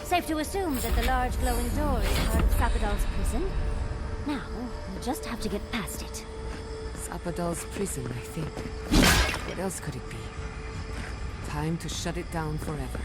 Safe to assume that the large glowing door is part of Sapadal's prison. Now, we'll just have to get past it. Sapadal's prison, I think. What else could it be? Time to shut it down forever.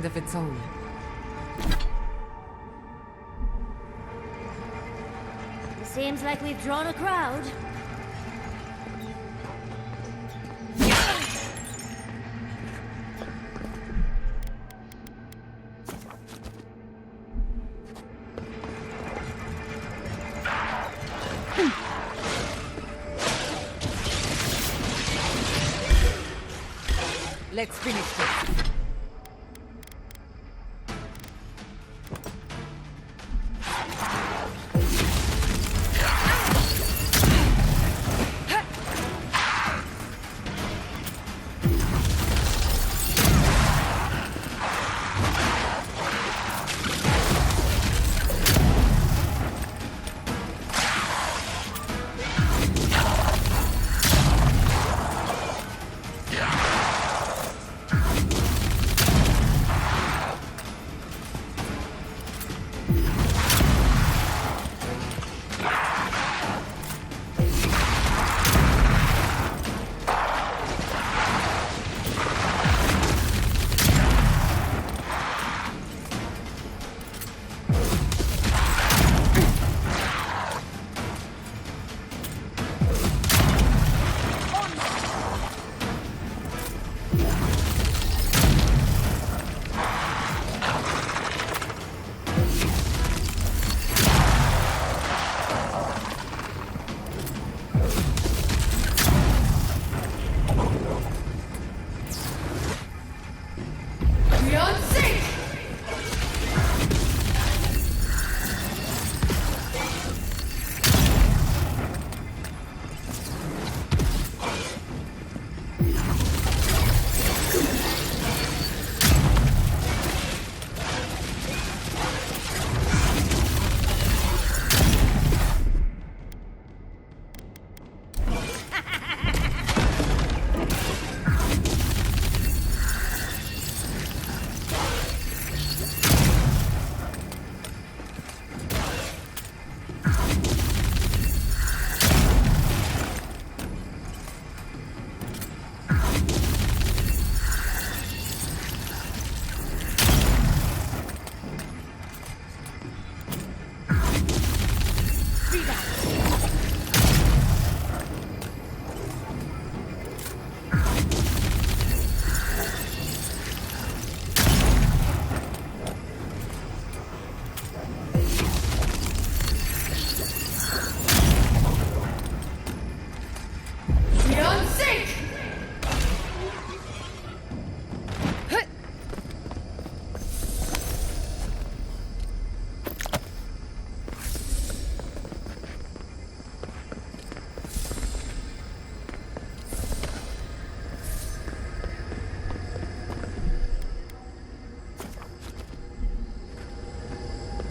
mind of its own. It seems like we've drawn a crowd. Let's finish this.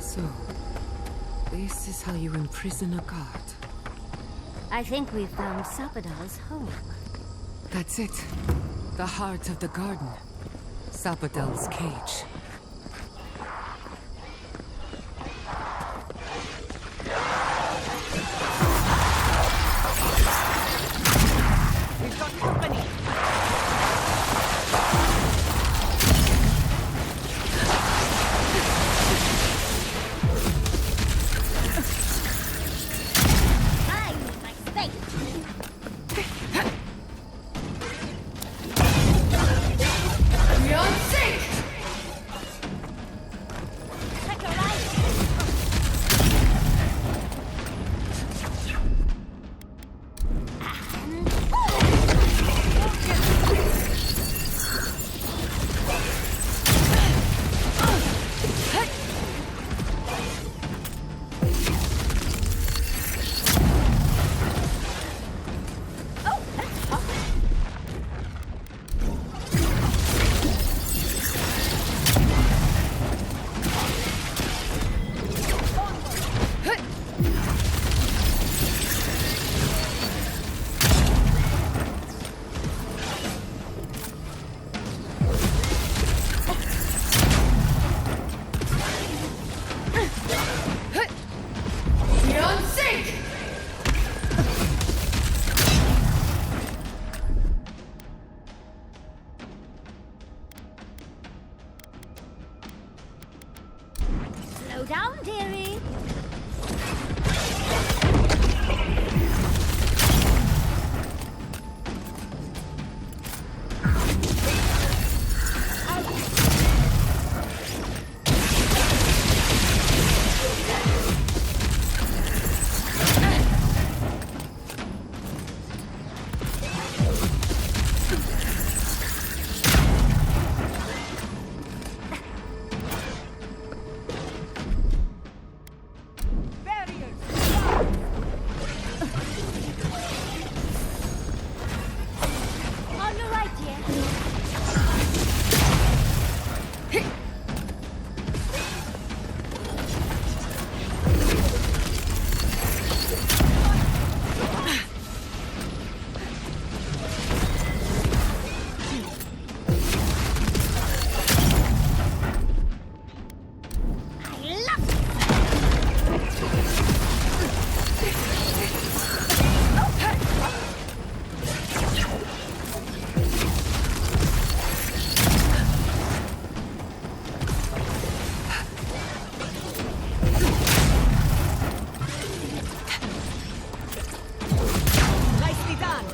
So, this is how you imprison a god. I think we've found Sapadal's home. That's it. The heart of the garden. Sapadal's cage. We've got company! I need my space! We're on sync! down, dearie. On your right, dear. I love Nicely done.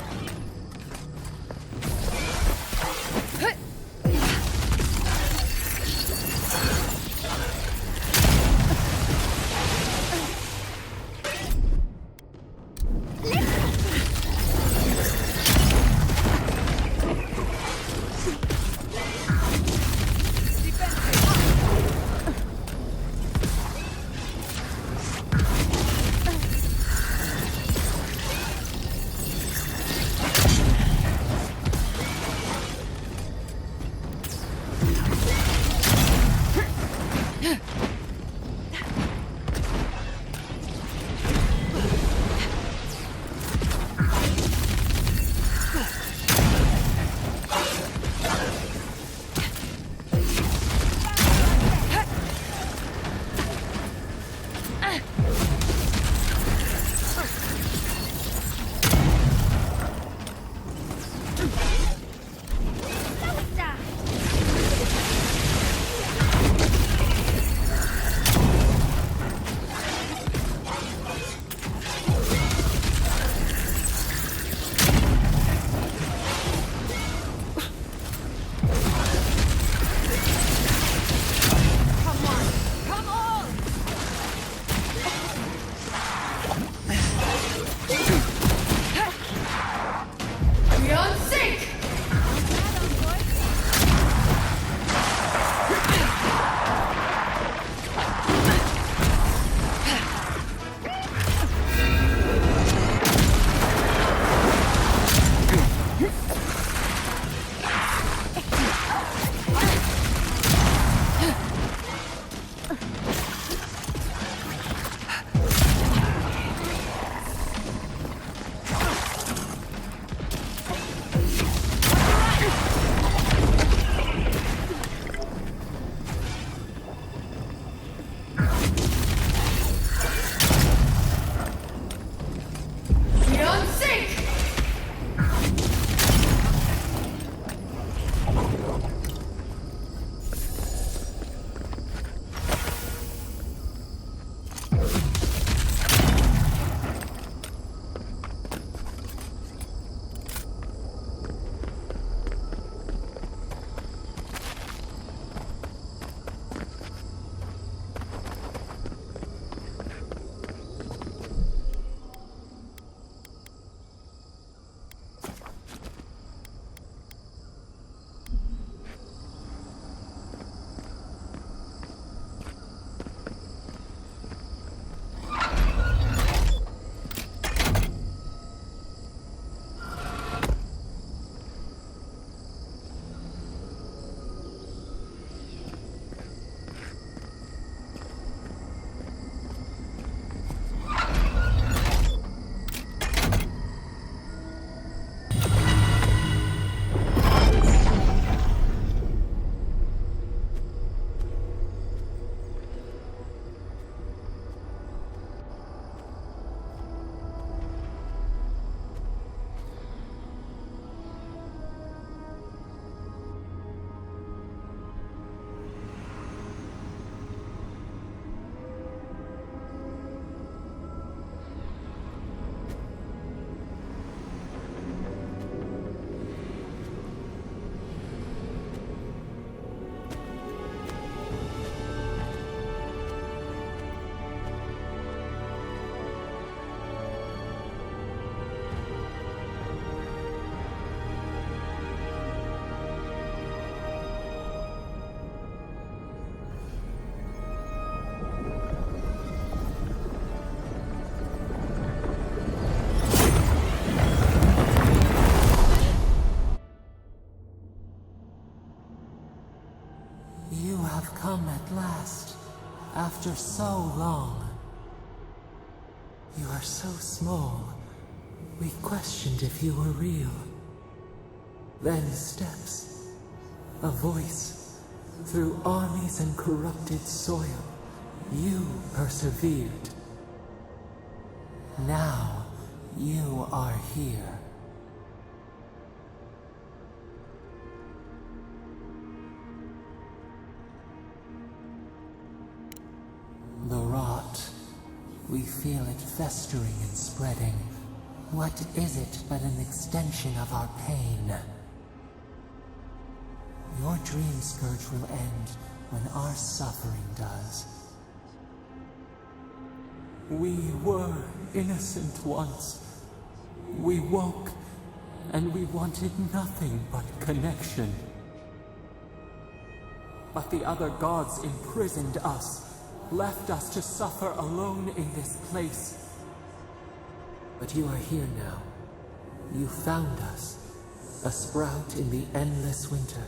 come at last, after so long. You are so small, we questioned if you were real. Then steps, a voice, through armies and corrupted soil, you persevered. Now, you are here. The rot. We feel it festering and spreading. What is it but an extension of our pain? Your dream scourge will end when our suffering does. We were innocent once. We woke, and we wanted nothing but connection. But the other gods imprisoned us, left us to suffer alone in this place. But you are here now. You found us, a sprout in the endless winter.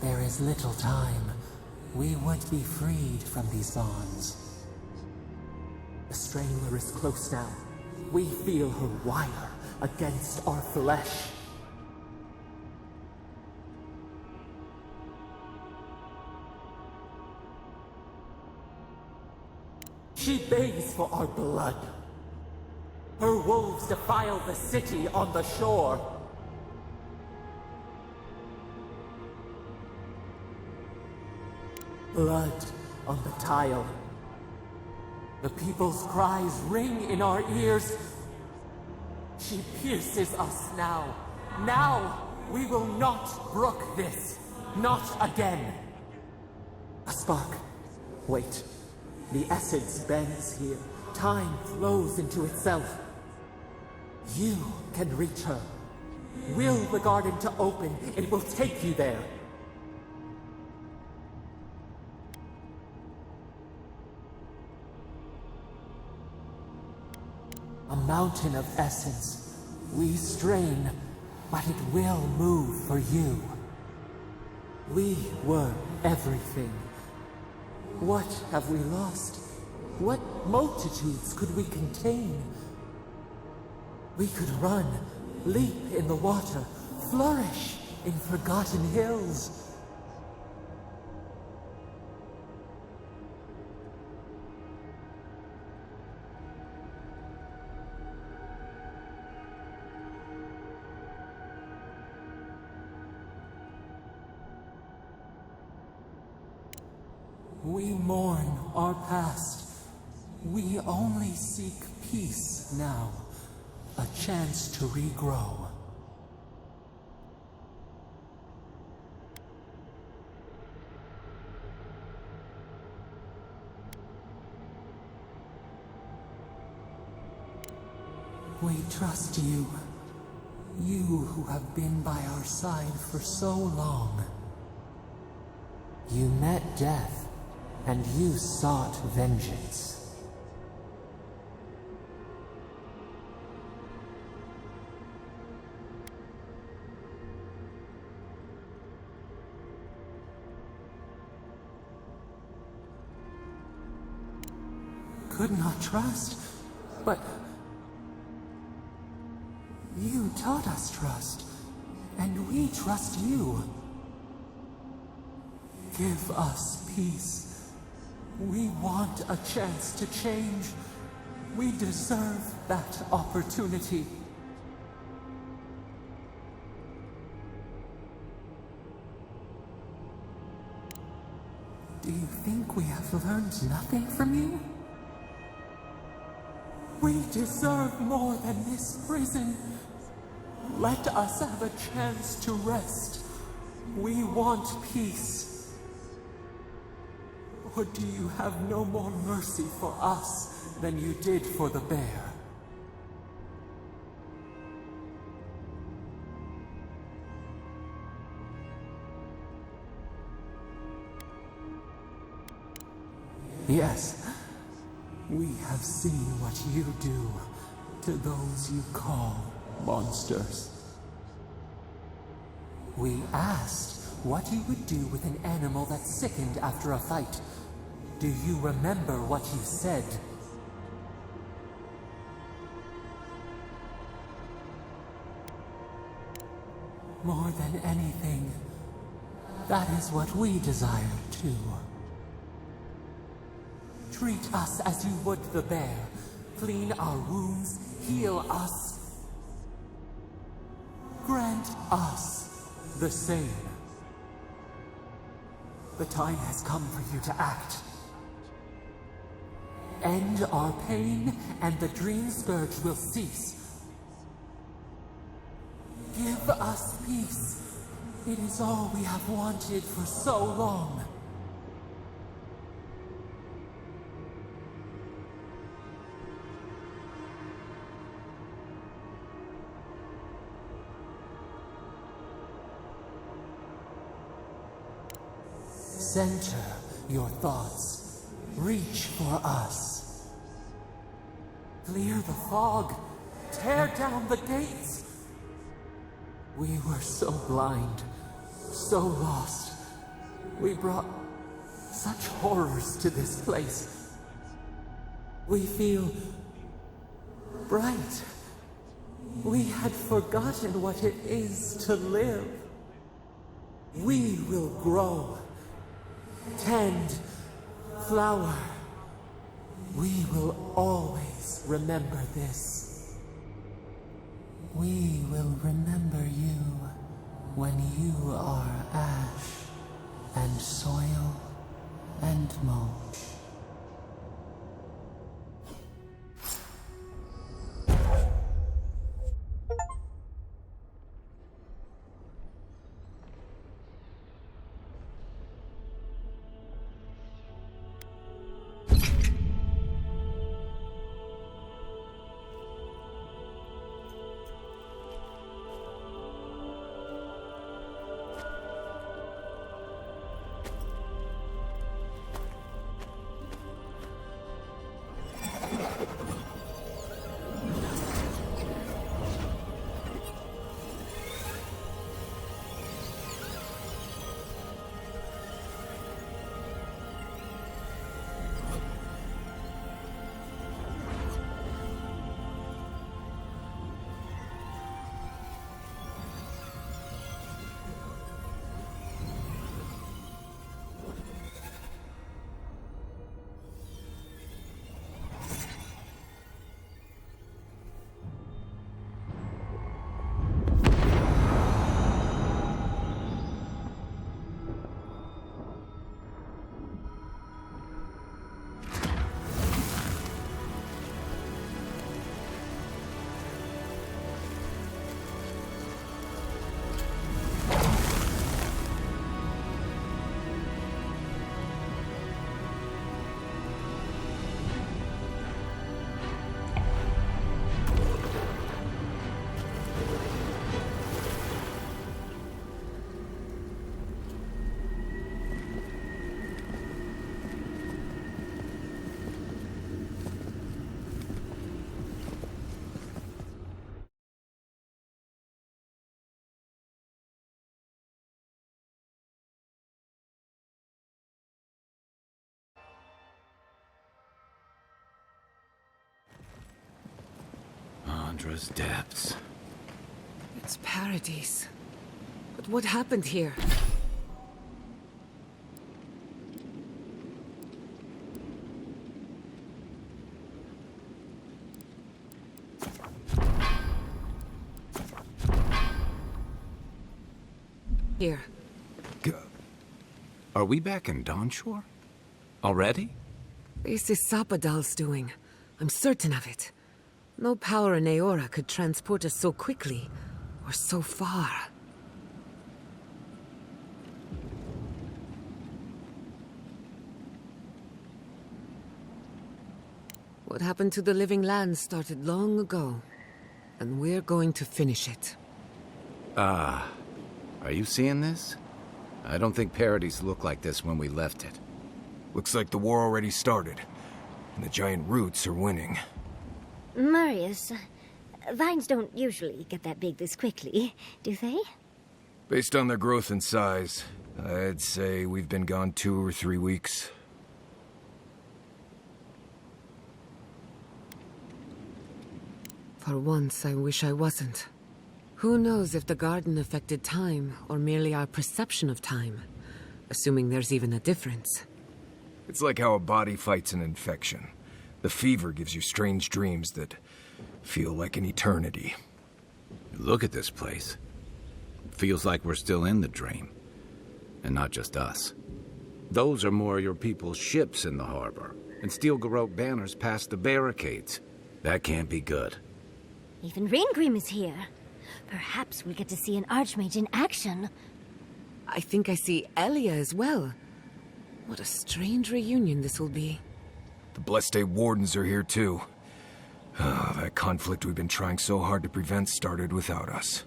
There is little time. We would be freed from these bonds. The strangler is close now. We feel her wire against our flesh. She begs for our blood. Her wolves defile the city on the shore. Blood on the tile. The people's cries ring in our ears. She pierces us now. Now we will not brook this. Not again. A spark. Wait. The essence bends here. Time flows into itself. You can reach her. Will the garden to open, it will take you there. A mountain of essence. We strain, but it will move for you. We were everything. What have we lost? What multitudes could we contain? We could run, leap in the water, flourish in forgotten hills. We mourn our past. We only seek peace now. A chance to regrow. We trust you. You who have been by our side for so long. You met death, and you sought vengeance. Could not trust, but you taught us trust, and we trust you. Give us peace. We want a chance to change. We deserve that opportunity. Do you think we have learned nothing from you? We deserve more than this prison. Let us have a chance to rest. We want peace. Or do you have no more mercy for us than you did for the bear? Yes, we have seen what you do to those you call monsters. We asked, what you would do with an animal that sickened after a fight. Do you remember what you said? More than anything, that is what we desire too. Treat us as you would the bear. Clean our wounds, heal us. Grant us the same. The time has come for you to act. End our pain, and the dream scourge will cease. Give us peace. It is all we have wanted for so long. Center your thoughts. Reach for us. Clear the fog. Tear down the gates. We were so blind, so lost. We brought such horrors to this place. We feel bright. We had forgotten what it is to live. We will grow. Tend, flower. We will always remember this. We will remember you when you are ash and soil and mold. Andra's depths. It's paradise. But what happened here? Here. Are we back in Dawnshore? Already? This is Sapadal's doing. I'm certain of it. No power in Eora could transport us so quickly, or so far. What happened to the living land started long ago, and we're going to finish it. Are you seeing this? I don't think Paradise looked like this when we left it. Looks like the war already started, and the giant roots are winning. Marius, vines don't usually get that big this quickly, do they? Based on their growth and size, I'd say we've been gone 2 or 3 weeks. For once, I wish I wasn't. Who knows if the garden affected time, or merely our perception of time? Assuming there's even a difference. It's like how a body fights an infection. The fever gives you strange dreams that feel like an eternity. Look at this place. Feels like we're still in the dream. And not just us. Those are more your people's ships in the harbor, and steel garrote banners past the barricades. That can't be good. Even Raingrim is here. Perhaps we'll get to see an archmage in action. I think I see Elia as well. What a strange reunion this will be. The Blessed Day Wardens are here too. That conflict we've been trying so hard to prevent started without us.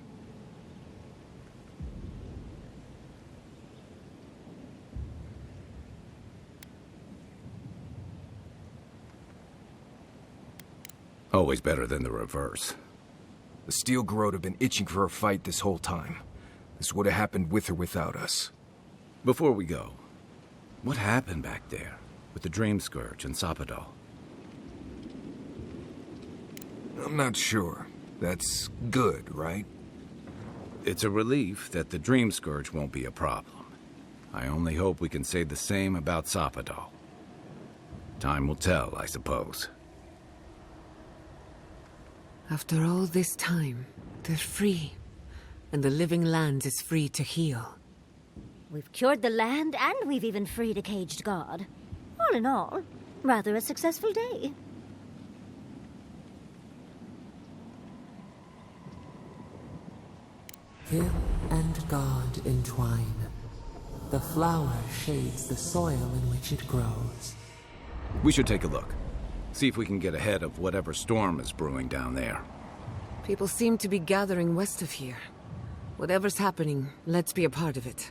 Always better than the reverse. The Steel Garrote have been itching for a fight this whole time. This would have happened with or without us. Before we go, what happened back there with the Dream Scourge and Sapadal? I'm not sure. That's good, right? It's a relief that the Dream Scourge won't be a problem. I only hope we can say the same about Sapadal. Time will tell, I suppose. After all this time, they're free. And the living land is free to heal. We've cured the land, and we've even freed a caged god. All in all, rather a successful day. Hill and God entwine. The flower shades the soil in which it grows. We should take a look. See if we can get ahead of whatever storm is brewing down there. People seem to be gathering west of here. Whatever's happening, let's be a part of it.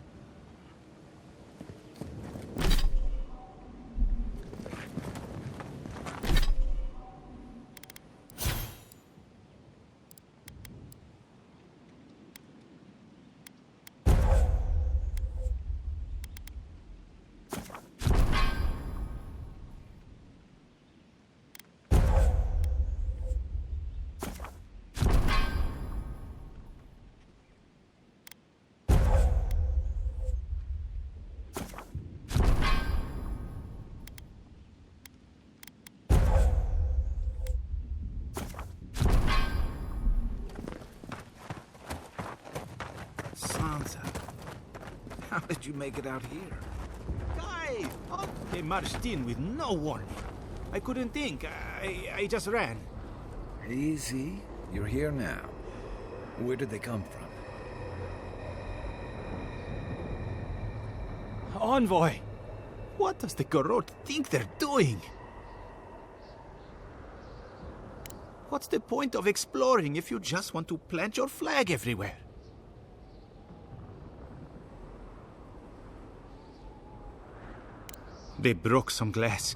How did you make it out here? Guys! Oh, they marched in with no warning. I couldn't think. I just ran. Easy. You're here now. Where did they come from? Envoy! What does the Garrote think they're doing? What's the point of exploring if you just want to plant your flag everywhere? They broke some glass,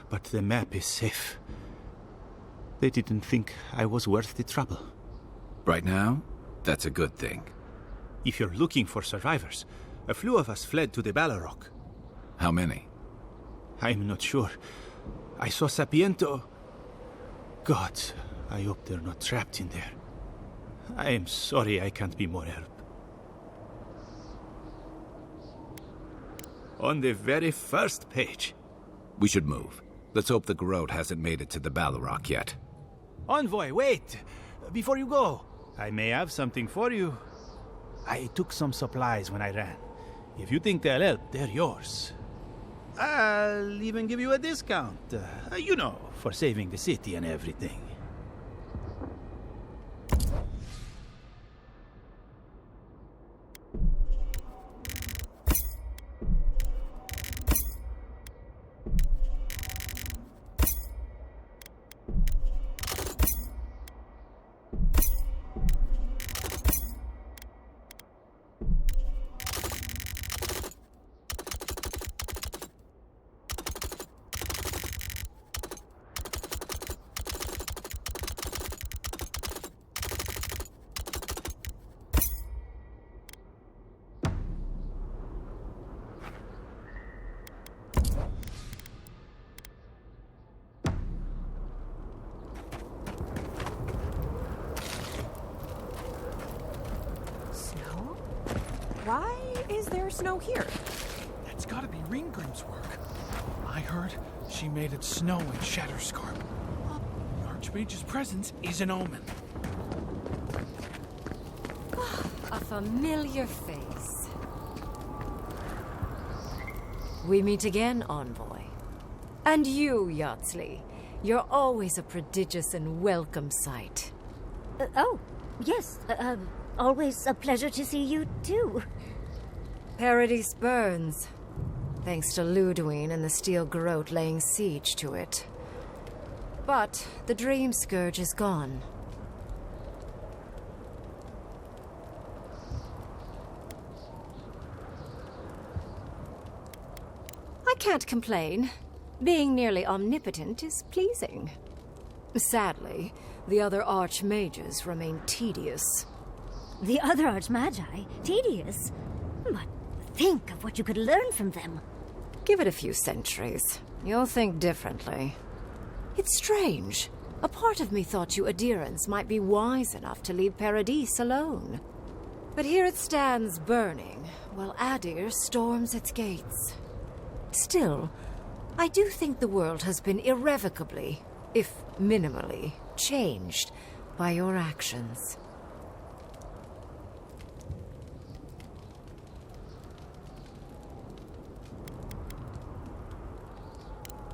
but the map is safe. They didn't think I was worth the trouble. Right now, that's a good thing. If you're looking for survivors, a few of us fled to the Balrog. How many? I'm not sure. I saw Sapiento. God, I hope they're not trapped in there. I am sorry I can't be more help. On the very first page. We should move. Let's hope the Garrote hasn't made it to the Balrog yet. Envoy, wait! Before you go, I may have something for you. I took some supplies when I ran. If you think they'll help, they're yours. I'll even give you a discount. You know, for saving the city and everything. Why is there snow here? That's gotta be Ringgrim's work. I heard she made it snow in Shatterscarp. The Archmage's presence is an omen. A familiar face. We meet again, Envoy. And you, Yardsley. You're always a prodigious and welcome sight. Oh, yes. Always a pleasure to see you, too. Paradise burns. Thanks to Ludwine and the Steel Garrote laying siege to it. But the Dream Scourge is gone. I can't complain. Being nearly omnipotent is pleasing. Sadly, the other archmages remain tedious. The other Archmagi? Tedious? But think of what you could learn from them. Give it a few centuries. You'll think differently. It's strange. A part of me thought you adherents might be wise enough to leave Paradise alone. But here it stands burning, while Adir storms its gates. Still, I do think the world has been irrevocably, if minimally, changed by your actions.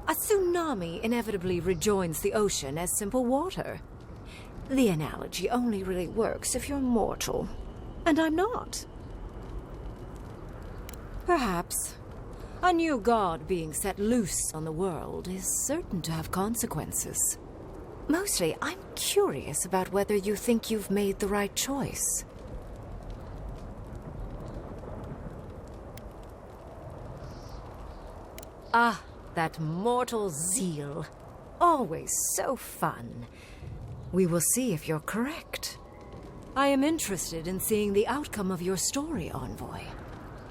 A tsunami inevitably rejoins the ocean as simple water. The analogy only really works if you're mortal. And I'm not. Perhaps. A new god being set loose on the world is certain to have consequences. Mostly, I'm curious about whether you think you've made the right choice. Ah, that mortal zeal. Always so fun. We will see if you're correct. I am interested in seeing the outcome of your story, Envoy.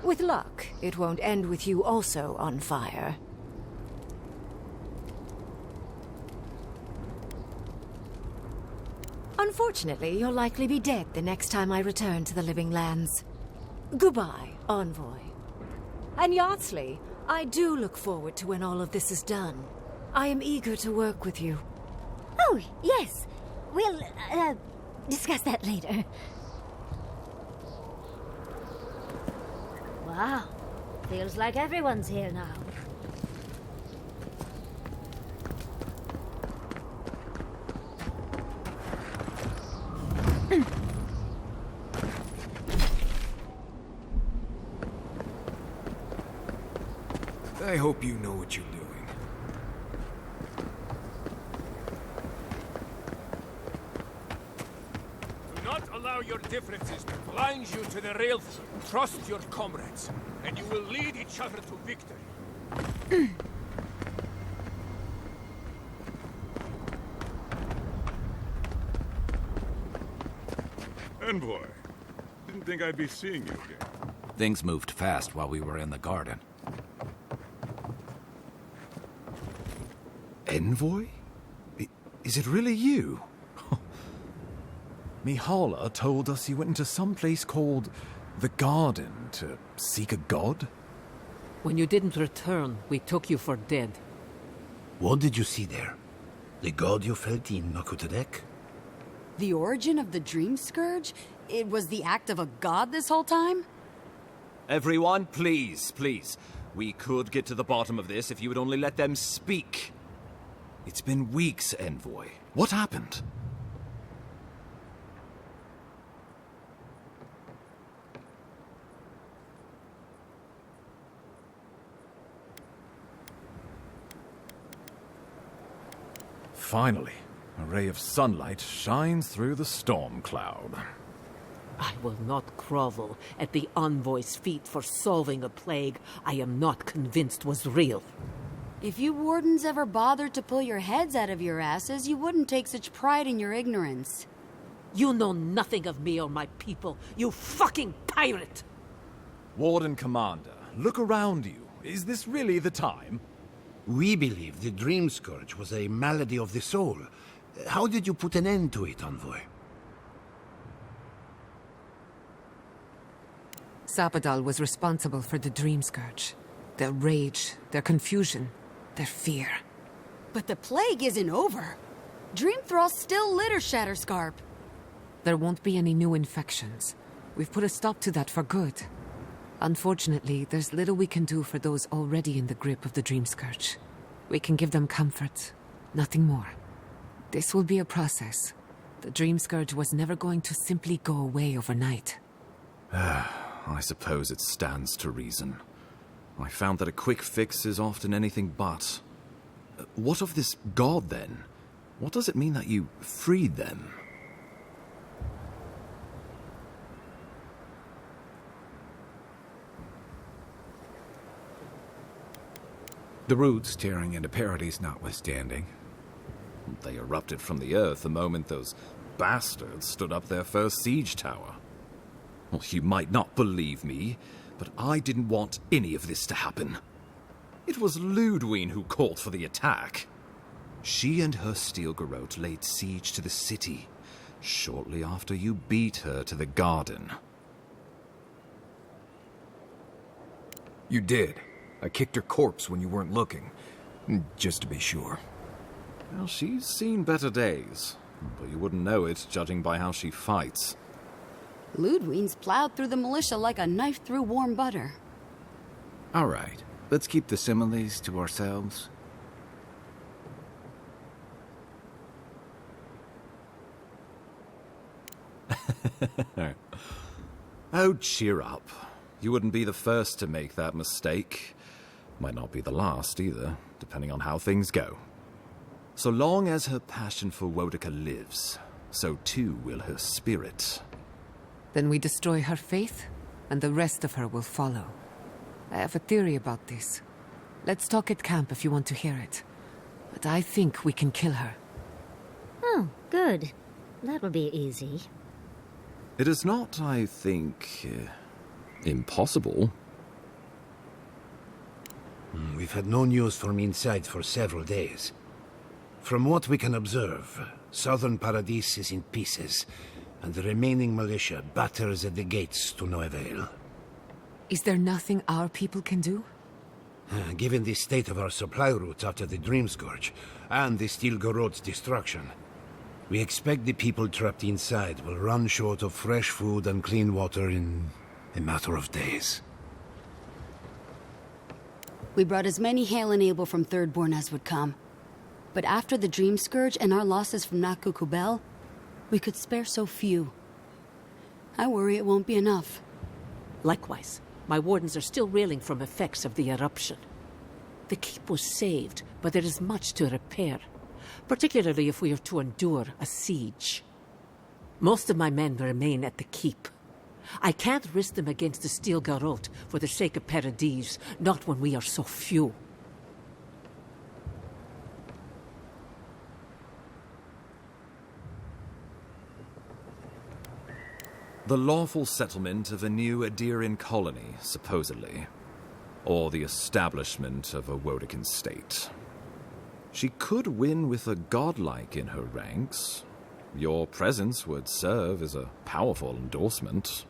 With luck, it won't end with you also on fire. Unfortunately, you'll likely be dead the next time I return to the Living Lands. Goodbye, Envoy. And Yardsley, I do look forward to when all of this is done. I am eager to work with you. Oh, yes. We'll, discuss that later. Wow. Feels like everyone's here now. I hope you know what you're doing. Do not allow your differences to blind you to the real. Trust your comrades, and you will lead each other to victory. Envoy, didn't think I'd be seeing you again. Things moved fast while we were in the garden. Envoy? Is it really you? Mihala told us you went into some place called the Garden to seek a god? When you didn't return, we took you for dead. What did you see there? The god you felt in Makutadek? The origin of the Dream Scourge? It was the act of a god this whole time? Everyone, please, please. We could get to the bottom of this if you would only let them speak. It's been weeks, Envoy. What happened? Finally, a ray of sunlight shines through the storm cloud. I will not grovel at the Envoy's feet for solving a plague I am not convinced was real. If you wardens ever bothered to pull your heads out of your asses, you wouldn't take such pride in your ignorance. You know nothing of me or my people, you fucking pirate! Warden Commander, look around you. Is this really the time? We believe the Dream Scourge was a malady of the soul. How did you put an end to it, Envoy? Sapadal was responsible for the Dream Scourge. Their rage, their confusion, their fear. But the plague isn't over. Dream Thralls still litter Shatterscarp. There won't be any new infections. We've put a stop to that for good. Unfortunately, there's little we can do for those already in the grip of the Dream Scourge. We can give them comfort, nothing more. This will be a process. The Dream Scourge was never going to simply go away overnight. I suppose it stands to reason. I found that a quick fix is often anything but. What of this god, then? What does it mean that you freed them? The roots tearing into Paradise notwithstanding. They erupted from the earth the moment those bastards stood up their first siege tower. Well, you might not believe me, but I didn't want any of this to happen. It was Ludwine who called for the attack. She and her steel garrote laid siege to the city shortly after you beat her to the garden. You did. I kicked her corpse when you weren't looking, just to be sure. Well, she's seen better days, but you wouldn't know it judging by how she fights. Ludwine's plowed through the militia like a knife through warm butter. All right, let's keep the similes to ourselves. Oh, cheer up. You wouldn't be the first to make that mistake. Might not be the last either, depending on how things go. So long as her passion for Wodica lives, so too will her spirit. Then we destroy her faith, and the rest of her will follow. I have a theory about this. Let's talk at camp if you want to hear it. But I think we can kill her. Oh, good. That will be easy. It is not, I think, impossible. We've had no news from inside for several days. From what we can observe, southern Paradise is in pieces, and the remaining militia batters at the gates to no avail. Is there nothing our people can do? Given the state of our supply routes after the Dream Scourge, and the Steel Garrote's destruction, we expect the people trapped inside will run short of fresh food and clean water in a matter of days. We brought as many Hale and Able from Thirdborn as would come. But after the Dream Scourge and our losses from Nakukubel, we could spare so few. I worry it won't be enough. Likewise, my wardens are still reeling from effects of the eruption. The keep was saved, but there is much to repair, particularly if we are to endure a siege. Most of my men remain at the keep. I can't risk them against the Steel Garrote for the sake of Paradise, not when we are so few. The lawful settlement of a new Adirian colony, supposedly. Or the establishment of a Wodican state. She could win with a godlike in her ranks. Your presence would serve as a powerful endorsement.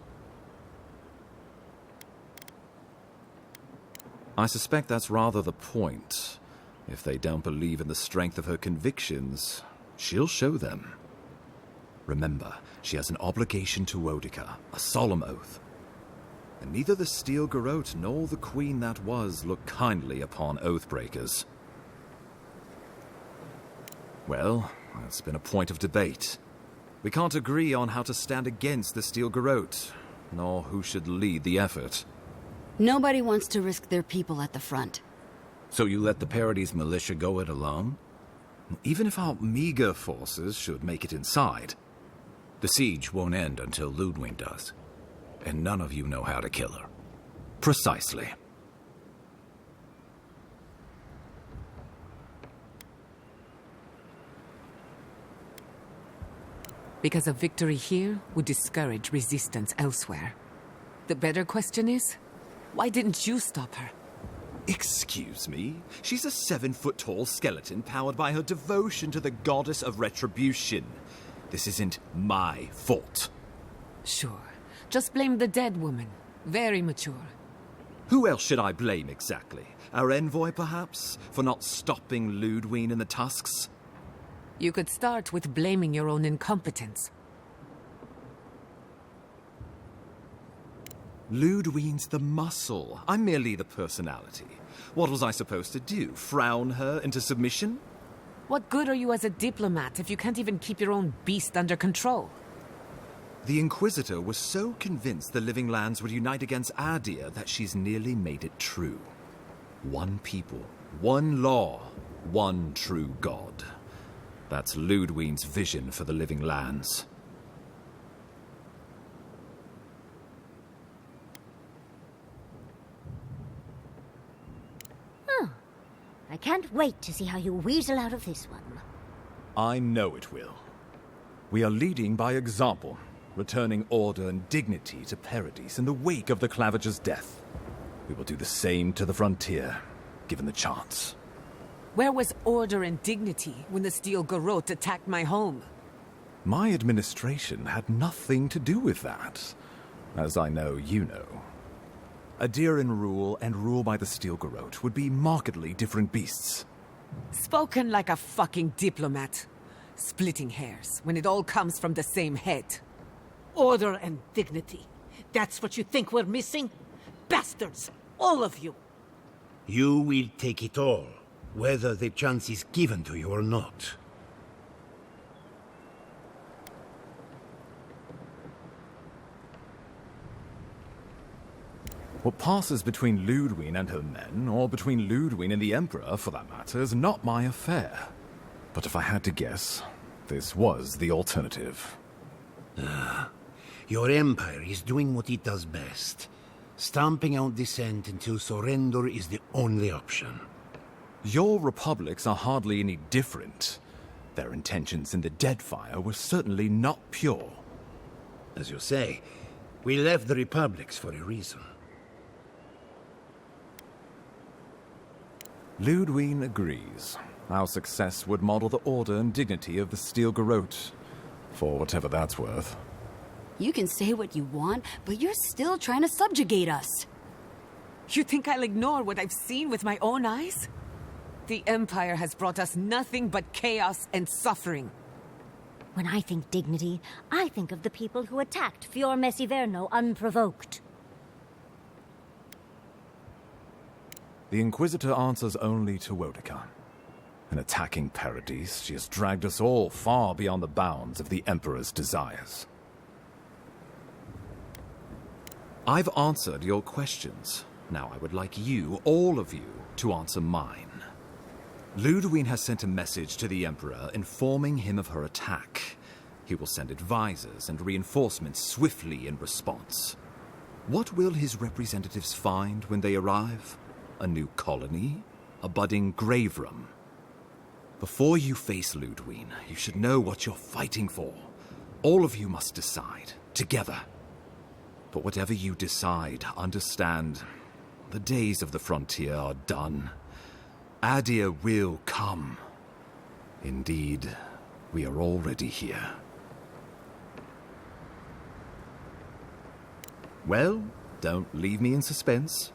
I suspect that's rather the point. If they don't believe in the strength of her convictions, she'll show them. Remember, she has an obligation to Wodica, a solemn oath. And neither the Steel Garrote nor the queen that was look kindly upon oathbreakers. Well, that's been a point of debate. We can't agree on how to stand against the Steel Garrote, nor who should lead the effort. Nobody wants to risk their people at the front. So you let the Paradise militia go it alone? Even if our meager forces should make it inside. The siege won't end until Ludwine does. And none of you know how to kill her. Precisely. Because a victory here would discourage resistance elsewhere. The better question is, why didn't you stop her? Excuse me? She's a 7-foot-tall skeleton powered by her devotion to the goddess of retribution. This isn't my fault. Sure. Just blame the dead woman. Very mature. Who else should I blame exactly? Our envoy, perhaps? For not stopping Ludwig in the tusks? You could start with blaming your own incompetence. Ludwig's the muscle. I'm merely the personality. What was I supposed to do? Frown her into submission? What good are you as a diplomat if you can't even keep your own beast under control? The Inquisitor was so convinced the Living Lands would unite against Adir that she's nearly made it true. One people, one law, one true God. That's Ludwig's vision for the Living Lands. I can't wait to see how you weasel out of this one. I know it will. We are leading by example, returning order and dignity to Paradise in the wake of the Clavager's death. We will do the same to the frontier, given the chance. Where was order and dignity when the Steel Garrote attacked my home? My administration had nothing to do with that, as I know you know. Adiran rule and rule by the Steel Garrote would be markedly different beasts. Spoken like a fucking diplomat. Splitting hairs when it all comes from the same head. Order and dignity. That's what you think we're missing? Bastards! All of you! You will take it all, whether the chance is given to you or not. What passes between Ludwig and her men, or between Ludwig and the Emperor, for that matter, is not my affair. But if I had to guess, this was the alternative. Your empire is doing what it does best. Stamping out dissent until surrender is the only option. Your republics are hardly any different. Their intentions in the Deadfire were certainly not pure. As you say, we left the republics for a reason. Ludwig agrees. Our success would model the order and dignity of the Steel Garrote, for whatever that's worth. You can say what you want, but you're still trying to subjugate us. You think I'll ignore what I've seen with my own eyes? The Empire has brought us nothing but chaos and suffering. When I think dignity, I think of the people who attacked Fior Messiverno unprovoked. The Inquisitor answers only to Wodekan. In attacking Paradise, she has dragged us all far beyond the bounds of the Emperor's desires. I've answered your questions. Now I would like you, all of you, to answer mine. Ludwig has sent a message to the Emperor informing him of her attack. He will send advisors and reinforcements swiftly in response. What will his representatives find when they arrive? A new colony? A budding grave room? Before you face Ludwig, you should know what you're fighting for. All of you must decide, together. But whatever you decide, understand, the days of the frontier are done. Adir will come. Indeed, we are already here. Well, don't leave me in suspense.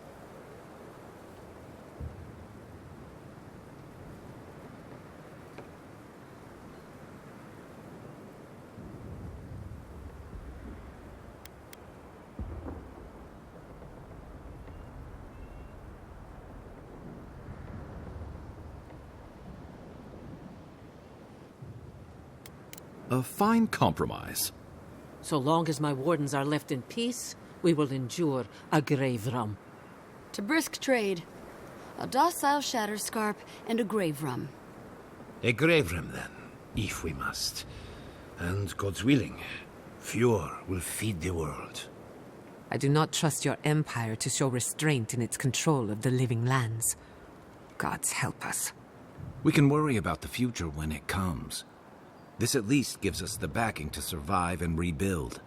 A fine compromise. So long as my wardens are left in peace, we will endure a grave rum. To brisk trade. A docile Shatterscarp and a grave rum. A grave room, then, if we must. And, God's willing, Fior will feed the world. I do not trust your empire to show restraint in its control of the living lands. Gods help us. We can worry about the future when it comes. This at least gives us the backing to survive and rebuild.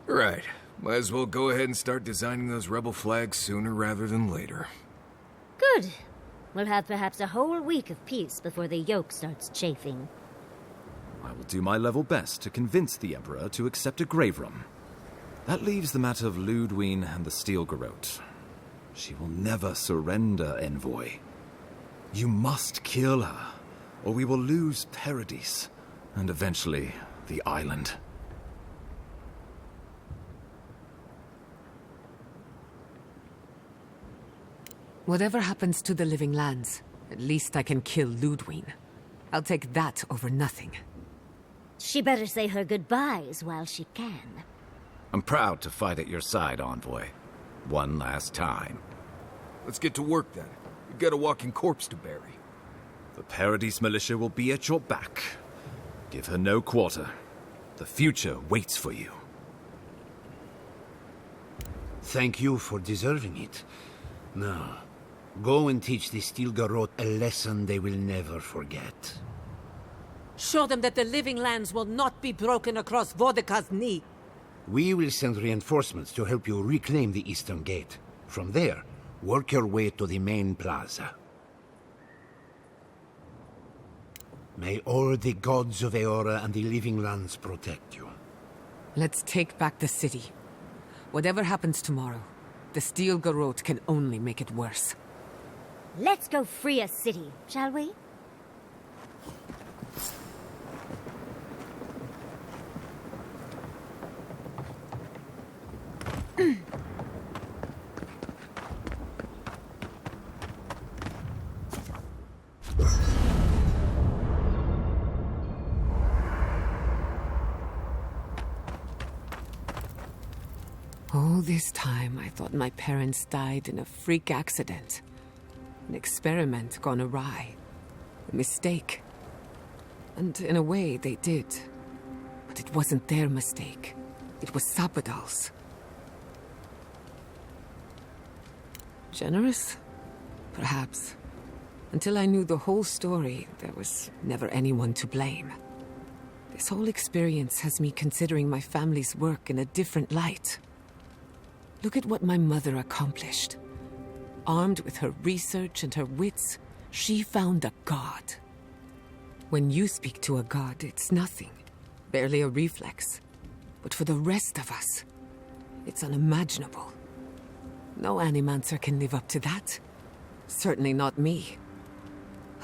Right. Might as well go ahead and start designing those rebel flags sooner rather than later. Good. We'll have perhaps a whole week of peace before the yoke starts chafing. I will do my level best to convince the Emperor to accept a grave room. That leaves the matter of Ludwine and the Steel Garrote. She will never surrender, Envoy. You must kill her, or we will lose Paradise, and eventually the island. Whatever happens to the living lands, at least I can kill Ludwine. I'll take that over nothing. She better say her goodbyes while she can. I'm proud to fight at your side, Envoy. One last time. Let's get to work then. We've got a walking corpse to bury. The Paradise militia will be at your back. Give her no quarter. The future waits for you. Thank you for deserving it. Now, go and teach the Steel Garrote a lesson they will never forget. Show them that the living lands will not be broken across Vodka's knee. We will send reinforcements to help you reclaim the Eastern Gate. From there, work your way to the main plaza. May all the gods of Eora and the living lands protect you. Let's take back the city. Whatever happens tomorrow, the Steel Garrote can only make it worse. Let's go free a city, shall we? All this time, I thought my parents died in a freak accident. An experiment gone awry. A mistake. And in a way, they did. But it wasn't their mistake. It was Sapadal's. Generous? Perhaps. Until I knew the whole story, there was never anyone to blame. This whole experience has me considering my family's work in a different light. Look at what my mother accomplished. Armed with her research and her wits, she found a god. When you speak to a god, it's nothing. Barely a reflex. But for the rest of us, it's unimaginable. No Animancer can live up to that. Certainly not me.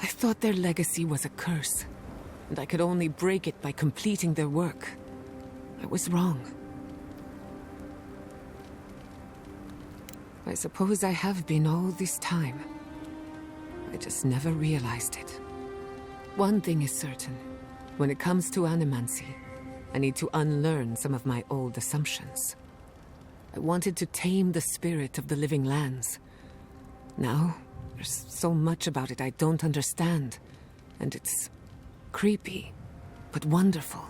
I thought their legacy was a curse, and I could only break it by completing their work. I was wrong. I suppose I have been all this time. I just never realized it. One thing is certain. When it comes to animancy, I need to unlearn some of my old assumptions. I wanted to tame the spirit of the living lands. Now, there's so much about it I don't understand. And it's creepy, but wonderful.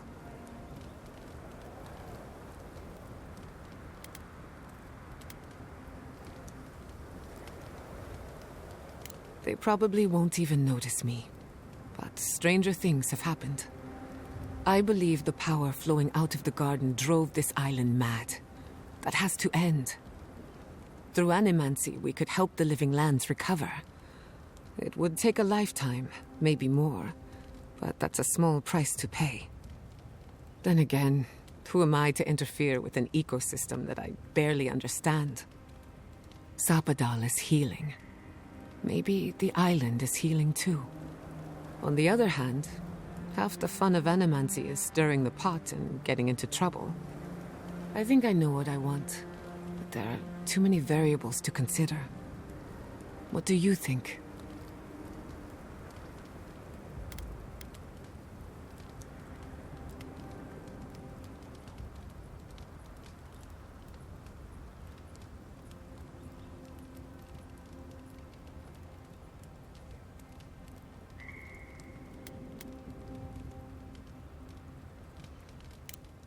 They probably won't even notice me. But stranger things have happened. I believe the power flowing out of the garden drove this island mad. That has to end. Through animancy, we could help the living lands recover. It would take a lifetime, maybe more, but that's a small price to pay. Then again, who am I to interfere with an ecosystem that I barely understand? Sapadal is healing. Maybe the island is healing too. On the other hand, half the fun of animancy is stirring the pot and getting into trouble. I think I know what I want, but there are too many variables to consider. What do you think?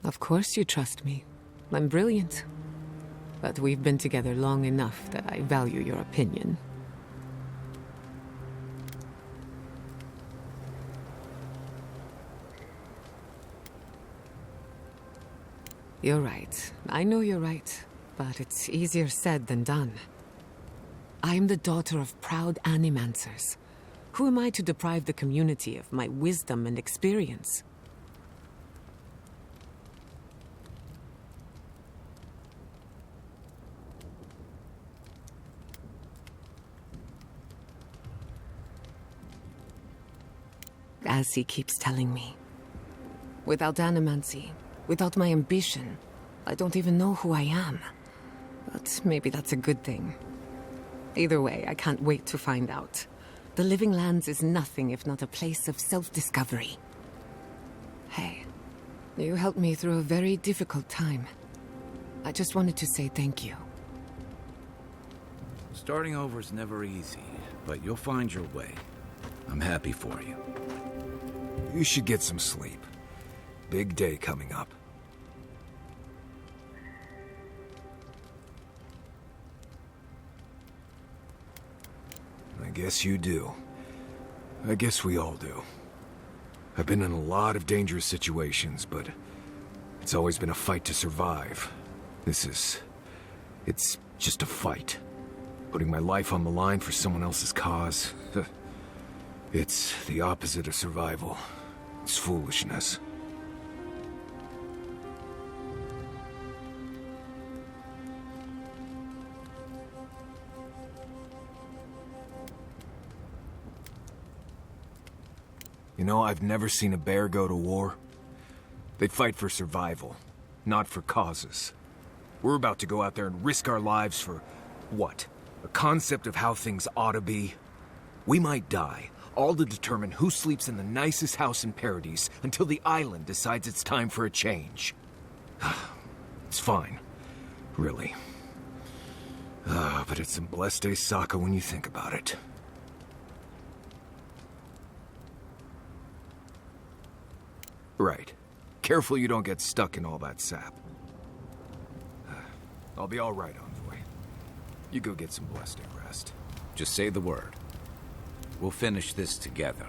Of course you trust me. I'm brilliant. But we've been together long enough that I value your opinion. You're right. I know you're right. But it's easier said than done. I'm the daughter of proud animancers. Who am I to deprive the community of my wisdom and experience? as he keeps telling me. Without animancy, without my ambition, I don't even know who I am. But maybe that's a good thing. Either way, I can't wait to find out. The Living Lands is nothing if not a place of self-discovery. Hey, you helped me through a very difficult time. I just wanted to say thank you. Starting over is never easy, but you'll find your way. I'm happy for you. You should get some sleep. Big day coming up. I guess you do. I guess we all do. I've been in a lot of dangerous situations, but it's always been a fight to survive. It's just a fight. Putting my life on the line for someone else's cause. It's the opposite of survival. It's foolishness. You know, I've never seen a bear go to war. They fight for survival, not for causes. We're about to go out there and risk our lives for what? A concept of how things ought to be? We might die, all to determine who sleeps in the nicest house in Paradise until the island decides it's time for a change. It's fine, really. But it's some blessed day Sokka when you think about it. Right. Careful you don't get stuck in all that sap. I'll be all right, Envoy. You go get some blessed day rest. Just say the word. We'll finish this together.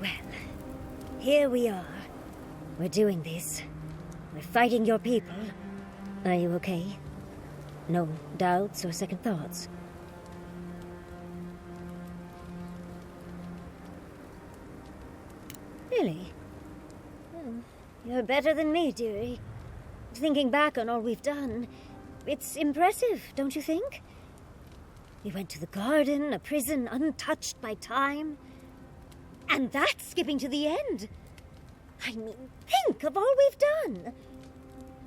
Well, here we are. We're doing this. We're fighting your people. Are you okay? No doubts or second thoughts? Really? Well, you're better than me, dearie. Thinking back on all we've done, it's impressive, don't you think? We went to the garden, a prison untouched by time. And that's skipping to the end. I mean, think of all we've done.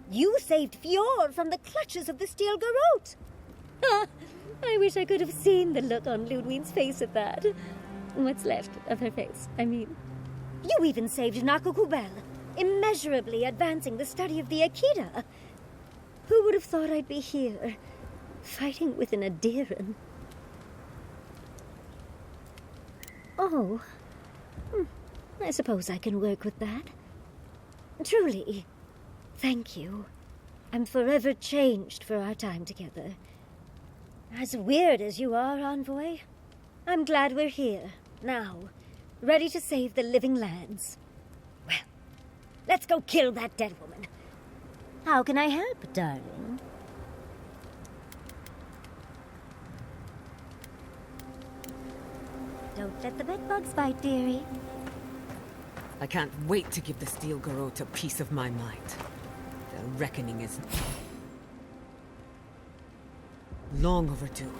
You saved Fjord from the clutches of the Steel Garrote. I wish I could have seen the look on Ludwig's face at that. What's left of her face, I mean. You even saved Nakukubel, immeasurably advancing the study of the Akita. Who would have thought I'd be here, fighting with an Adiran? Oh, I suppose I can work with that. Truly, thank you. I'm forever changed for our time together. As weird as you are, Envoy, I'm glad we're here, now, ready to save the Living Lands. Well, let's go kill that dead woman. How can I help, darling? Don't let the bedbugs bite, dearie. I can't wait to give the Steel Garrote a piece of my mind. The reckoning is long overdue.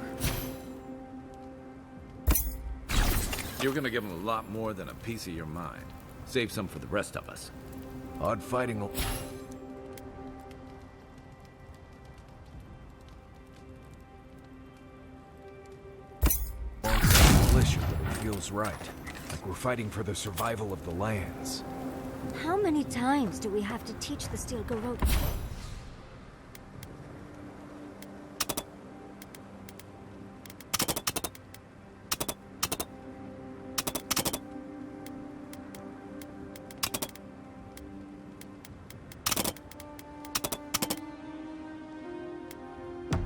You're gonna give him a lot more than a piece of your mind. Save some for the rest of us. Odd fighting will... militia, but it feels right. Like we're fighting for the survival of the lands. How many times do we have to teach the Steel Garrote?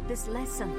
This lesson